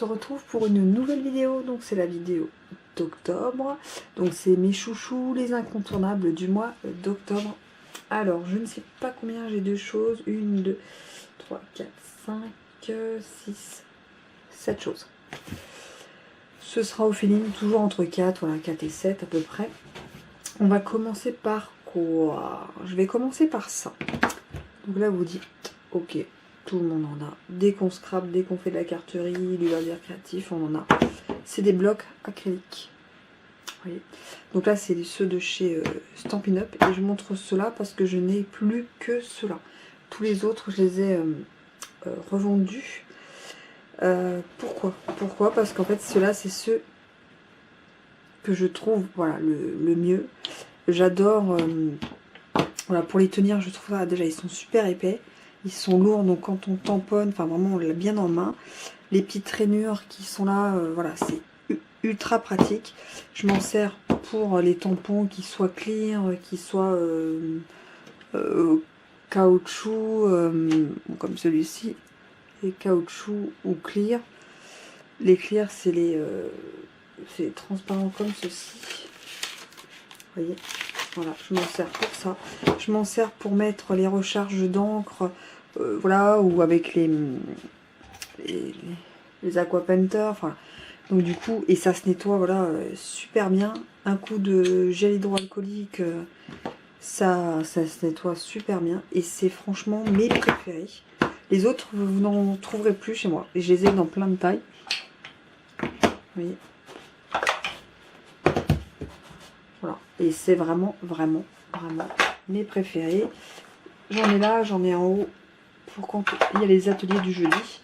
se retrouve pour une nouvelle vidéo. Donc c'est la vidéo d'octobre. Donc c'est mes chouchous, les incontournables du mois d'octobre. Alors je ne sais pas combien j'ai de choses. 1, 2, 3, 4, 5, 6, 7 choses. Ce sera au feeling toujours entre 4, voilà, 4 et 7 à peu près. On va commencer par quoi? Je vais commencer par ça. Donc là vous dites, ok, tout le monde en a. Dès qu'on scrape, dès qu'on fait de la carterie, du loisir créatif, on en a. C'est des blocs acryliques. Vous voyez, donc là c'est ceux de chez Stampin' Up. Et je montre ceux-là parce que je n'ai plus que ceux-là. Tous les autres je les ai revendus. Pourquoi? Parce qu'en fait ceux-là c'est ceux que je trouve voilà, le mieux. J'adore, voilà, pour les tenir, je trouve ça, déjà ils sont super épais, ils sont lourds, donc quand on tamponne, enfin vraiment on l'a bien en main. Les petites rainures qui sont là, voilà, c'est ultra pratique. Je m'en sers pour les tampons qui soient clear, qui soient caoutchouc, comme celui-ci, et caoutchouc ou clear. Les clear c'est les transparents comme ceci. Vous voyez, voilà, je m'en sers pour ça. Je m'en sers pour mettre les recharges d'encre, voilà, ou avec les aqua painters, enfin. Donc du coup, et ça se nettoie, voilà, super bien. Un coup de gel hydroalcoolique, ça se nettoie super bien. Et c'est franchement mes préférés. Les autres, vous n'en trouverez plus chez moi. Et je les ai dans plein de tailles. Vous voyez. Voilà. Et c'est vraiment mes préférés. J'en ai là, j'en ai en haut. Pour quand il y a les ateliers du jeudi.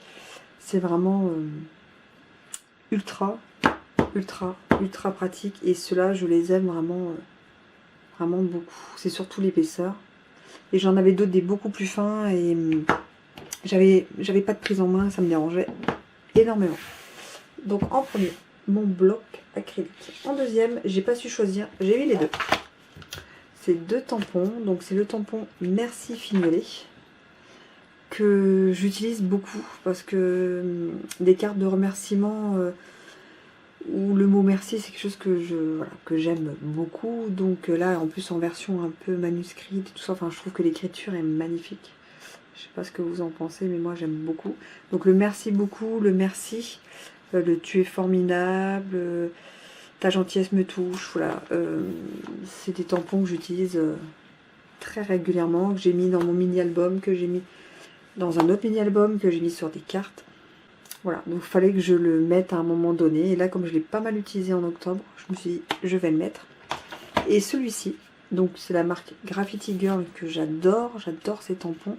C'est vraiment ultra pratique. Et ceux-là, je les aime vraiment beaucoup. C'est surtout l'épaisseur. Et j'en avais d'autres des beaucoup plus fins. Et j'avais pas de prise en main. Ça me dérangeait énormément. Donc en premier, mon bloc acrylique. En deuxième, j'ai pas su choisir, j'ai eu les deux. C'est deux tampons, donc c'est le tampon Merci Fignolet que j'utilise beaucoup parce que des cartes de remerciement où le mot merci c'est quelque chose que j'aime beaucoup. Donc là en plus en version un peu manuscrite tout ça, enfin je trouve que l'écriture est magnifique. Je sais pas ce que vous en pensez mais moi j'aime beaucoup. Donc le merci beaucoup, le merci. Le tu es formidable, ta gentillesse me touche, voilà. C'est des tampons que j'utilise très régulièrement, que j'ai mis dans mon mini-album, que j'ai mis dans un autre mini-album, que j'ai mis sur des cartes. Voilà, donc il fallait que je le mette à un moment donné. Et là, comme je l'ai pas mal utilisé en octobre, je me suis dit, je vais le mettre. Et celui-ci, donc c'est la marque Graffiti Girl que j'adore ces tampons.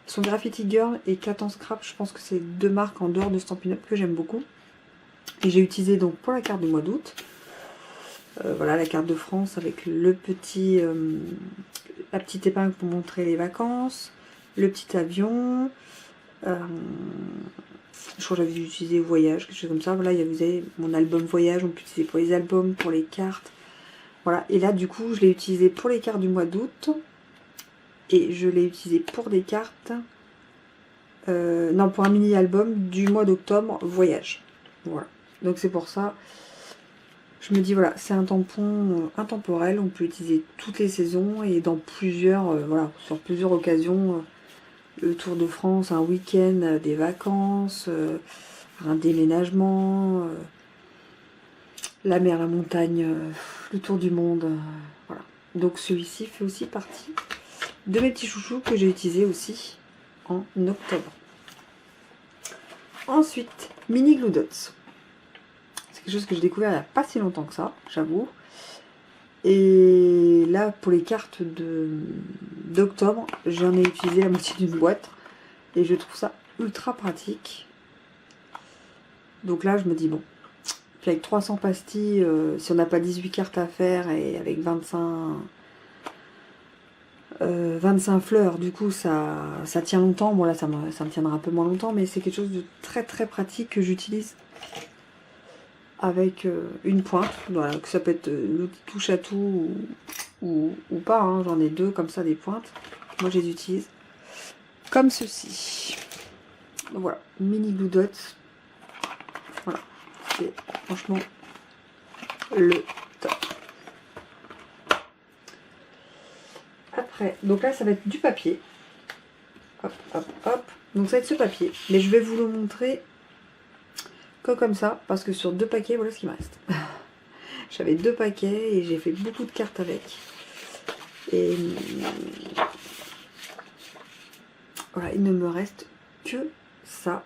Son Graffiti Girl et Catan Scrap, je pense que c'est deux marques en dehors de Stampin' Up que j'aime beaucoup. Et j'ai utilisé donc pour la carte du mois d'août. Voilà la carte de France avec le petit, la petite épingle pour montrer les vacances, le petit avion. Je crois que j'avais utilisé voyage, quelque chose comme ça. Voilà, vous avez mon album voyage, on peut utiliser pour les albums, pour les cartes. Voilà, et là du coup je l'ai utilisé pour les cartes du mois d'août. Et je l'ai utilisé pour des cartes, non pour un mini-album du mois d'octobre, voyage. Voilà. Donc c'est pour ça, je me dis voilà, c'est un tampon intemporel, on peut l'utiliser toutes les saisons et dans plusieurs, voilà, sur plusieurs occasions, le Tour de France, un week-end, des vacances, un déménagement, la mer, la montagne, le tour du monde, voilà. Donc celui-ci fait aussi partie de mes petits chouchous que j'ai utilisé aussi en octobre. Ensuite, Mini Glue Dots. Quelque chose que j'ai découvert il n'y a pas si longtemps que ça, j'avoue. Et là, pour les cartes d'octobre, j'en ai utilisé la moitié d'une boîte. Et je trouve ça ultra pratique. Donc là, je me dis, bon, puis avec 300 pastilles, si on n'a pas 18 cartes à faire, et avec 25 fleurs, du coup, ça tient longtemps. Bon là, ça me tiendra un peu moins longtemps, mais c'est quelque chose de très pratique que j'utilise avec une pointe, voilà, que ça peut être l'outil touche à tout ou pas, hein. J'en ai deux comme ça, des pointes. Moi je les utilise comme ceci. Donc, voilà, Mini Glue Dots, c'est franchement le top. Après, donc là ça va être du papier. Hop, hop, hop. Donc ça va être ce papier. Mais je vais vous le montrer comme ça. Parce que sur 2 paquets, voilà ce qui me reste. J'avais 2 paquets et j'ai fait beaucoup de cartes avec. Et voilà, il ne me reste que ça.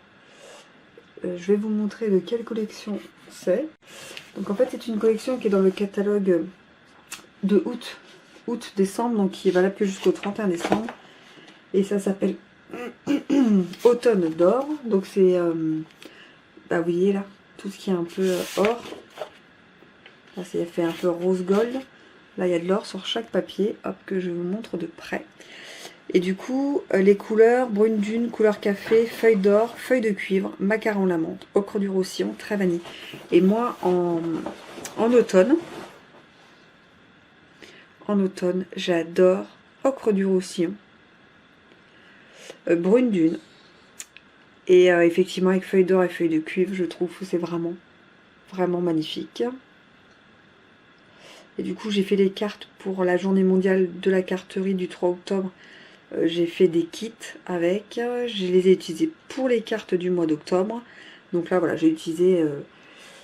Je vais vous montrer de quelle collection c'est. Donc en fait c'est une collection qui est dans le catalogue de août-décembre. Donc qui est valable que jusqu'au 31 décembre. Et ça s'appelle Automne d'or. Donc c'est, bah vous voyez là, tout ce qui est un peu or. Là c'est fait un peu rose gold. Là il y a de l'or sur chaque papier. Hop, que je vous montre de près. Et du coup, les couleurs, brune dune, couleur café, feuille d'or, feuille de cuivre, macaron la menthe, ocre du roussillon, très vanille. Et moi, en automne, j'adore ocre du roussillon, brune dune. Et effectivement, avec feuille d'or et feuille de cuivre, je trouve que c'est vraiment, vraiment magnifique. Et du coup, j'ai fait les cartes pour la journée mondiale de la carterie du 3 octobre. J'ai fait des kits avec, je les ai utilisés pour les cartes du mois d'octobre. Donc là voilà, j'ai utilisé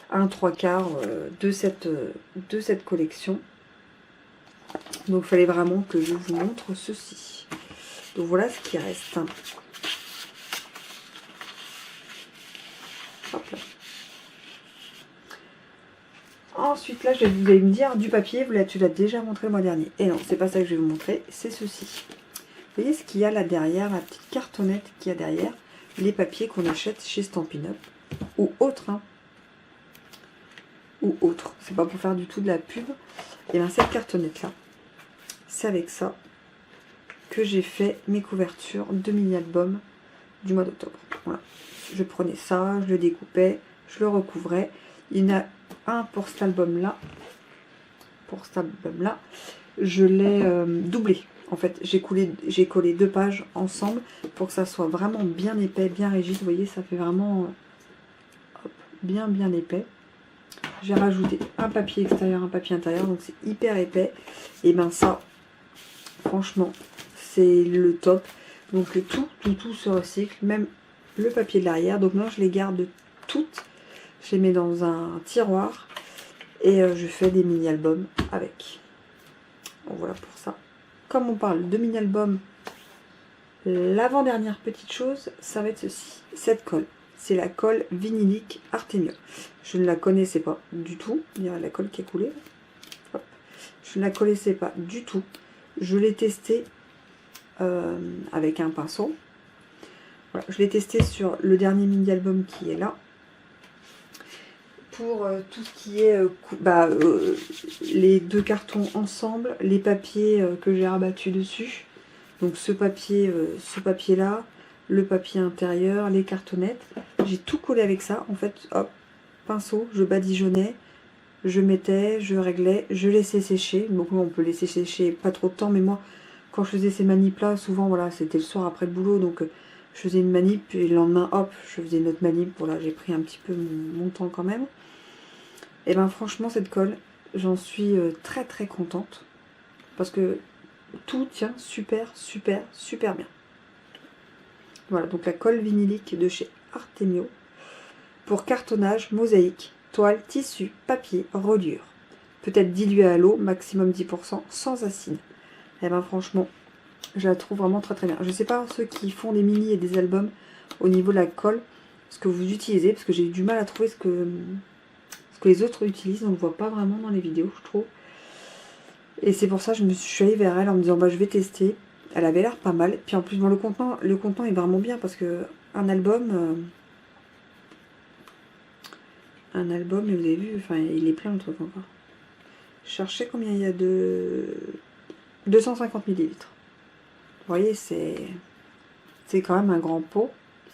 un 3/4 de cette collection. Donc il fallait vraiment que je vous montre ceci. Donc voilà ce qui reste. Hop là. Ensuite là, vous allez me dire du papier, tu l'as déjà montré le mois dernier. Et non, c'est pas ça que je vais vous montrer, c'est ceci. Vous voyez ce qu'il y a là derrière, la petite cartonnette qu'il y a derrière, les papiers qu'on achète chez Stampin' Up ou autre, hein. Ou autre, c'est pas pour faire du tout de la pub. Et bien cette cartonnette là, c'est avec ça que j'ai fait mes couvertures de mini-albums du mois d'octobre. Voilà, je prenais ça, je le découpais, je le recouvrais. Il y en a un pour cet album là, je l'ai doublé. En fait, j'ai collé 2 pages ensemble pour que ça soit vraiment bien épais, bien rigide. Vous voyez, ça fait vraiment hop, bien épais. J'ai rajouté un papier extérieur, un papier intérieur, donc c'est hyper épais. Et ben ça, franchement, c'est le top. Donc tout se recycle, même le papier de l'arrière. Donc moi, je les garde toutes. Je les mets dans un tiroir et je fais des mini-albums avec. Donc voilà pour ça. Comme on parle de mini-album, l'avant-dernière petite chose, ça va être ceci. Cette colle, c'est la colle vinylique Artemio. Je ne la connaissais pas du tout. Il y a la colle qui est coulée. Hop. Je ne la connaissais pas du tout. Je l'ai testée avec un pinceau. Voilà, je l'ai testé sur le dernier mini-album qui est là. Pour tout ce qui est les 2 cartons ensemble, les papiers que j'ai rabattus dessus. Donc ce papier là, le papier intérieur, les cartonnettes. J'ai tout collé avec ça. En fait, hop, pinceau, je badigeonnais, je mettais, je réglais, je laissais sécher. Donc on peut laisser sécher pas trop de temps, mais moi, quand je faisais ces manips là, souvent voilà, c'était le soir après le boulot, donc je faisais une manip et le lendemain, hop, je faisais une autre manip. Voilà, j'ai pris un petit peu mon temps quand même. Et ben franchement cette colle, j'en suis très très contente. Parce que tout tient super bien. Voilà, donc la colle vinylique de chez Artemio. Pour cartonnage, mosaïque, toile, tissu, papier, reliure. Peut-être dilué à l'eau, maximum 10%, sans acide. Et ben franchement, je la trouve vraiment très bien. Je sais pas ceux qui font des mini et des albums au niveau de la colle, ce que vous utilisez, parce que j'ai eu du mal à trouver ce que les autres utilisent, on ne le voit pas vraiment dans les vidéos, je trouve. Et c'est pour ça que je suis allée vers elle en me disant bah je vais tester. Elle avait l'air pas mal. Puis en plus bon, le contenant est vraiment bien parce que un album, et vous avez vu, enfin il est plein le truc encore. Je cherchais combien il y a de 250 ml. Vous voyez, c'est quand même un grand pot.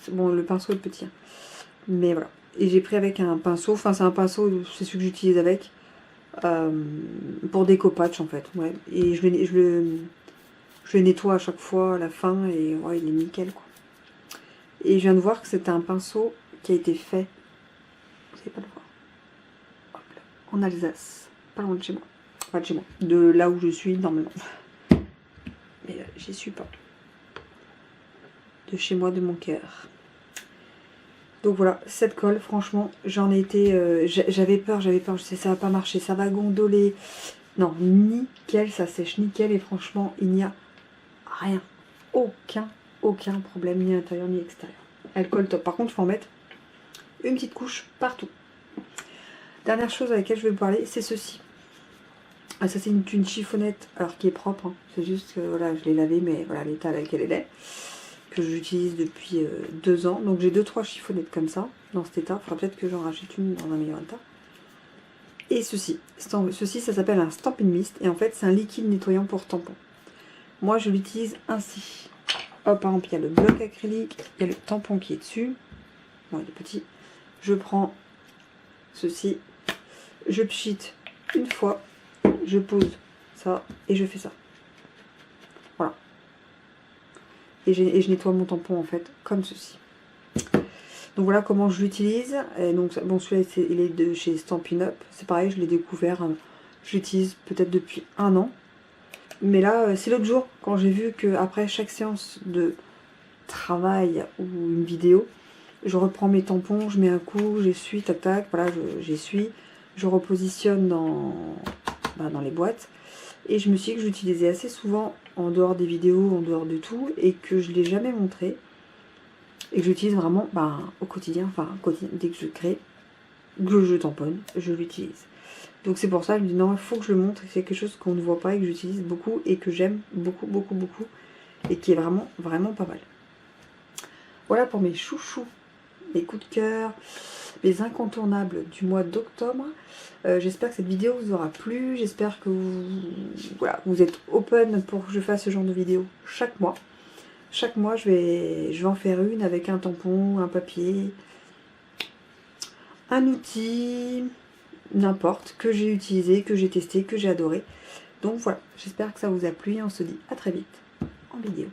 Bon, le pinceau est petit, hein. Mais voilà. Et j'ai pris avec un pinceau, enfin c'est un pinceau, c'est celui que j'utilise avec, pour découpage en fait. Ouais. Et je le nettoie à chaque fois à la fin et ouais, il est nickel quoi. Et je viens de voir que c'était un pinceau qui a été fait. Vous savez pas le voir. en Alsace, pas loin de chez moi. Pas de chez moi, de là où je suis normalement. Mais j'y suis pas. De chez moi, de mon cœur. Donc voilà, cette colle, franchement, j'en ai été... j'avais peur, je sais ça va pas marcher, ça va gondoler. Non, nickel, ça sèche nickel et franchement, il n'y a rien. Aucun problème, ni intérieur ni extérieur. Elle colle top. Par contre, il faut en mettre une petite couche partout. Dernière chose avec laquelle je vais vous parler, c'est ceci. Ah, ça c'est une chiffonnette, alors qui est propre, hein. C'est juste que voilà, je l'ai lavée, mais voilà l'état dans lequel elle est, que j'utilise depuis 2 ans. Donc j'ai 2-3 chiffonnettes comme ça, dans cet état. Il faudra peut-être que j'en rachète une dans un meilleur état. Et ceci, ça s'appelle un Stampin' Mist, et en fait c'est un liquide nettoyant pour tampon. Moi je l'utilise ainsi. Hop, par exemple, il y a le bloc acrylique, il y a le tampon qui est dessus. Bon, il est petit. Je prends ceci, je pchite une fois, je pose ça et je fais ça. Voilà. Et je nettoie mon tampon en fait comme ceci. Donc voilà comment je l'utilise. Donc bon, celui-là il est de chez Stampin' Up. C'est pareil, je l'ai découvert. Je l'utilise peut-être depuis 1 an. Mais là, c'est l'autre jour quand j'ai vu que après chaque séance de travail ou une vidéo, je reprends mes tampons, je mets un coup, j'essuie, tac tac, voilà, j'essuie, je repositionne dans les boîtes. Et je me suis dit que j'utilisais assez souvent en dehors des vidéos, en dehors de tout, et que je ne l'ai jamais montré. Et que j'utilise vraiment au quotidien, dès que je crée, que je tamponne, je l'utilise. Donc c'est pour ça que je me dis non, il faut que je le montre, c'est quelque chose qu'on ne voit pas et que j'utilise beaucoup et que j'aime beaucoup, et qui est vraiment, vraiment pas mal. Voilà pour mes chouchous, mes coups de cœur, mes incontournables du mois d'octobre. J'espère que cette vidéo vous aura plu, j'espère que vous êtes open pour que je fasse ce genre de vidéo chaque mois. Chaque mois, je vais en faire une avec un tampon, un papier, un outil, n'importe, que j'ai utilisé, que j'ai testé, que j'ai adoré. Donc voilà, j'espère que ça vous a plu et on se dit à très vite en vidéo.